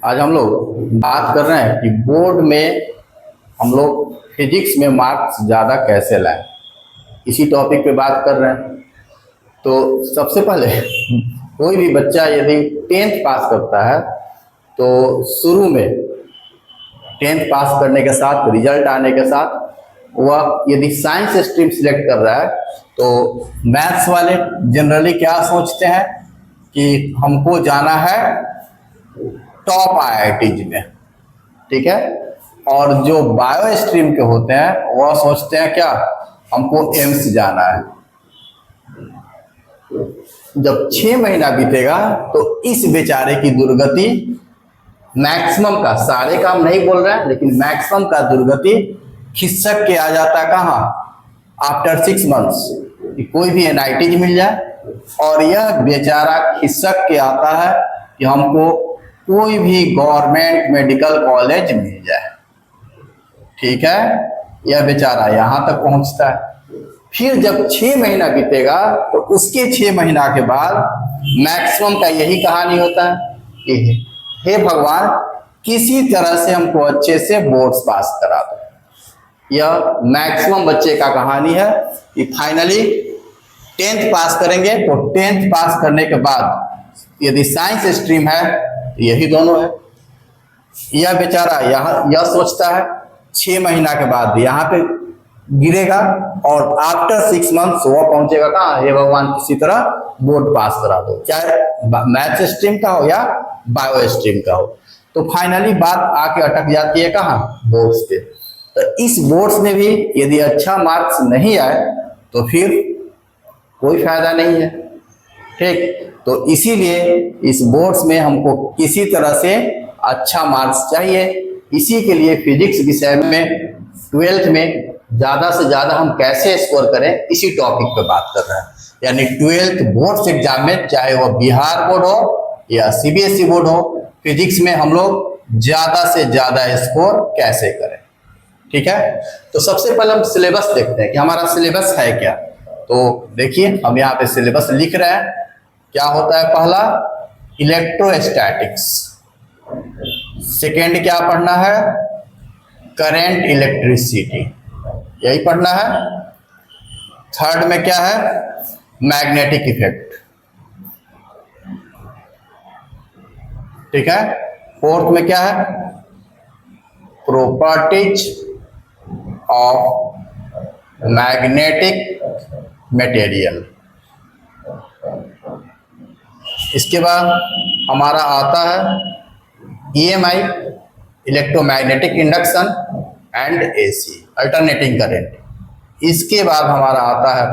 आज हम लोग बात कर रहे हैं कि बोर्ड में हम लोग फिजिक्स में मार्क्स ज़्यादा कैसे लाएं, इसी टॉपिक पे बात कर रहे हैं। तो सबसे पहले कोई भी बच्चा यदि 10th पास करता है तो शुरू में 10th पास करने के साथ रिजल्ट आने के साथ वह यदि साइंस स्ट्रीम सिलेक्ट कर रहा है तो मैथ्स वाले जनरली क्या सोचते हैं कि हमको जाना है टॉप आईआईटीज में, ठीक है। और जो बायो स्ट्रीम के होते हैं वह सोचते हैं क्या, हमको एम्स जाना है। जब 6 महीना बीतेगा तो इस बेचारे की दुर्गति मैक्सिमम का, सारे काम नहीं बोल रहे हैं लेकिन मैक्सिमम का दुर्गति खिसक के आ जाता है कहाँ, आफ्टर 6 मंथ्स कि कोई भी एनआईटीज मिल जाए। और यह बेचारा खिसक के आता है कि हमको कोई भी गवर्नमेंट मेडिकल कॉलेज मिल जाए, ठीक है। यह बेचारा यहाँ तक पहुँचता है। फिर जब 6 महीना बीतेगा तो उसके 6 महीना के बाद मैक्सिमम का यही कहानी होता है कि हे भगवान किसी तरह से हमको अच्छे से बोर्ड्स पास करा दो। यह मैक्सिमम बच्चे का कहानी है कि फाइनली 10th पास करेंगे तो 10th पास करने के बाद यदि साइंस स्ट्रीम है तो यही दोनों है। यह बेचारा यह सोचता है 6 महीना के बाद यहाँ पे गिरेगा और आफ्टर 6 मंथ्स वह पहुंचेगा कहाँ, हे भगवान किसी तरह बोर्ड पास करा दो, चाहे मैथ्स स्ट्रीम का हो या बायो स्ट्रीम का हो। तो फाइनली बात आके अटक जाती है कहाँ, बोर्ड्स पे। तो इस बोर्ड्स में भी यदि अच्छा मार्क्स नहीं आए तो फिर कोई फायदा नहीं है, ठीक। तो इसीलिए इस बोर्ड्स में हमको किसी तरह से अच्छा मार्क्स चाहिए। इसी के लिए फिजिक्स विषय में 12th में ज़्यादा से ज़्यादा हम कैसे स्कोर करें, इसी टॉपिक पे बात कर रहे हैं। यानी 12th बोर्ड्स एग्जाम में, चाहे वह बिहार बोर्ड हो या सीबीएसई बोर्ड हो, फिजिक्स में हम लोग ज़्यादा से ज़्यादा स्कोर कैसे करें, ठीक है। तो सबसे पहले हम सिलेबस देखते हैं कि हमारा सिलेबस है क्या। तो देखिए हम यहाँ पे सिलेबस लिख रहे हैं। क्या होता है, पहला इलेक्ट्रोस्टैटिक्स, सेकेंड क्या पढ़ना है, करंट इलेक्ट्रिसिटी, यही पढ़ना है। थर्ड में क्या है, मैग्नेटिक इफेक्ट, ठीक है। फोर्थ में क्या है, प्रॉपर्टीज ऑफ मैग्नेटिक मटेरियल। इसके बाद हमारा आता है EMI, electromagnetic induction and AC, alternating current. इसके बाद हमारा आता है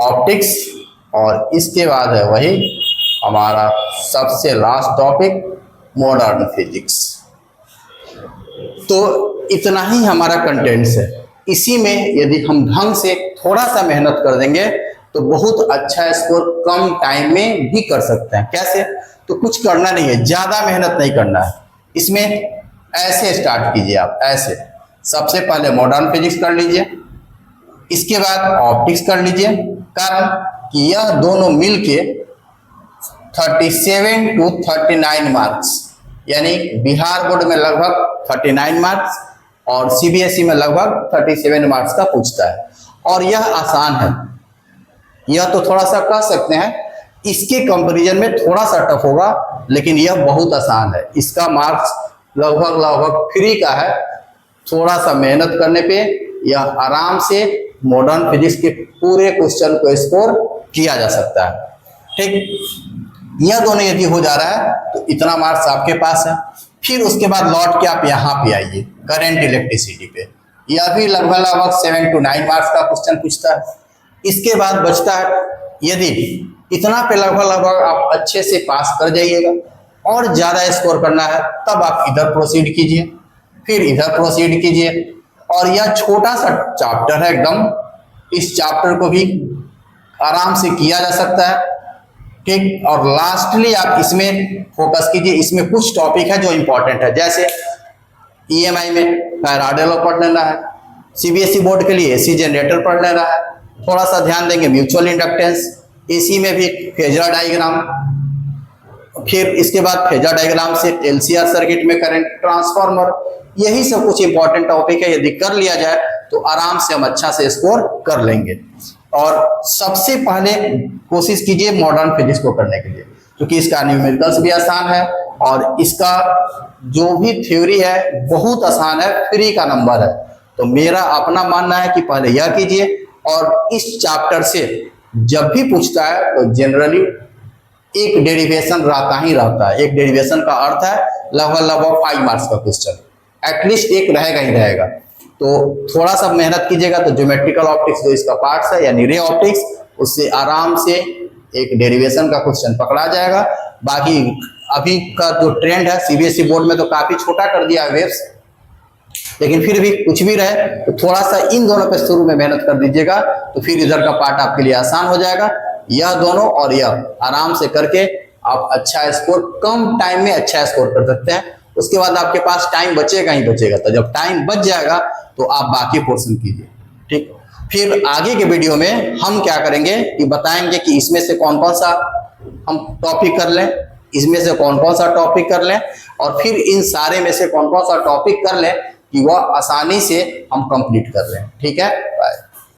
ऑप्टिक्स और इसके बाद है वही हमारा सबसे लास्ट टॉपिक मॉडर्न फिजिक्स। तो इतना ही हमारा कंटेंट्स है। इसी में यदि हम ढंग से थोड़ा सा मेहनत कर देंगे तो बहुत अच्छा स्कोर कम टाइम में भी कर सकते हैं। कैसे, तो कुछ करना नहीं है, ज़्यादा मेहनत नहीं करना है। इसमें ऐसे स्टार्ट कीजिए आप, ऐसे सबसे पहले मॉडर्न फिजिक्स कर लीजिए, इसके बाद ऑप्टिक्स कर लीजिए। कारण कि यह दोनों मिलके 37 to 39 मार्क्स, यानी बिहार बोर्ड में लगभग 39 मार्क्स और सीबीएसई में लगभग 37 मार्क्स का पूछता है। और यह आसान है, यह तो थोड़ा सा कह सकते हैं इसके कंपैरिजन में थोड़ा सा टफ होगा, लेकिन यह बहुत आसान है। इसका मार्क्स लगभग फ्री का है। थोड़ा सा मेहनत करने पे यह आराम से मॉडर्न फिजिक्स के पूरे क्वेश्चन को स्कोर किया जा सकता है, ठीक। यह दोनों यदि हो जा रहा है तो इतना मार्क्स आपके पास है। फिर उसके बाद लौट के आप यहाँ पे आइए करंट इलेक्ट्रिसिटी पे, यह भी लगभग 7 to 9 मार्क्स का क्वेश्चन पूछता है। इसके बाद बचता है, यदि इतना पे लगभग आप अच्छे से पास कर जाइएगा और ज़्यादा स्कोर करना है तब आप इधर प्रोसीड कीजिए, फिर इधर प्रोसीड कीजिए। और यह छोटा सा चैप्टर है एकदम, इस चैप्टर को भी आराम से किया जा सकता है, ठीक। और लास्टली आप इसमें फोकस कीजिए। इसमें कुछ टॉपिक है जो इंपॉर्टेंट है, जैसे ईएमआई में फैराडे लॉ पढ़ लेना है, सीबीएसई बोर्ड के लिए एसी जनरेटर पढ़ लेना है, थोड़ा सा ध्यान देंगे म्यूचुअल इंडक्टेंस, एसी में भी फेजर डायग्राम, फिर इसके बाद फेजर डायग्राम से एलसीआर सर्किट में करंट ट्रांसफार्मर, यही सब कुछ इंपॉर्टेंट टॉपिक है। यदि कर लिया जाए तो आराम से हम अच्छा से स्कोर कर लेंगे। और सबसे पहले कोशिश कीजिए मॉडर्न फिजिक्स को करने के लिए, क्योंकि इसका न्यूमेरिकल्स भी आसान है और इसका जो भी थ्योरी है बहुत आसान है, फ्री का नंबर है। तो मेरा अपना मानना है कि पहले यह कीजिए, और इस चैप्टर से जब भी पूछता है तो जनरली एक डेरिवेशन रहता ही रहता है। एक डेरिवेशन का अर्थ है लगभग 5 मार्क्स का क्वेश्चन, एटलीस्ट एक रहेगा ही रहेगा। तो थोड़ा सा मेहनत कीजिएगा तो ज्योमेट्रिकल ऑप्टिक्स जो इसका पार्ट्स है यानी रे ऑप्टिक्स, उससे आराम से एक डेरिवेशन का क्वेश्चन पकड़ा जाएगा। बाकी अभी का जो ट्रेंड है सीबीएसई बोर्ड में तो काफी छोटा कर दिया है वेव्स, लेकिन फिर भी कुछ भी रहे तो थोड़ा सा इन दोनों पे शुरू में मेहनत कर दीजिएगा, तो फिर इधर का पार्ट आपके लिए आसान हो जाएगा। यह दोनों और यह आराम से करके आप अच्छा स्कोर, कम टाइम में अच्छा स्कोर कर सकते हैं। उसके बाद आपके पास टाइम बचेगा ही बचेगा, तो जब टाइम बच जाएगा तो आप बाकी पोर्शन कीजिए, ठीक। फिर आगे के वीडियो में हम क्या करेंगे कि बताएंगे कि इसमें से कौन कौन सा हम टॉपिक कर लें, इसमें से कौन कौन सा टॉपिक कर लें, और फिर इन सारे में से कौन कौन सा टॉपिक कर लें कि वह आसानी से हम कंप्लीट कर लें, ठीक है।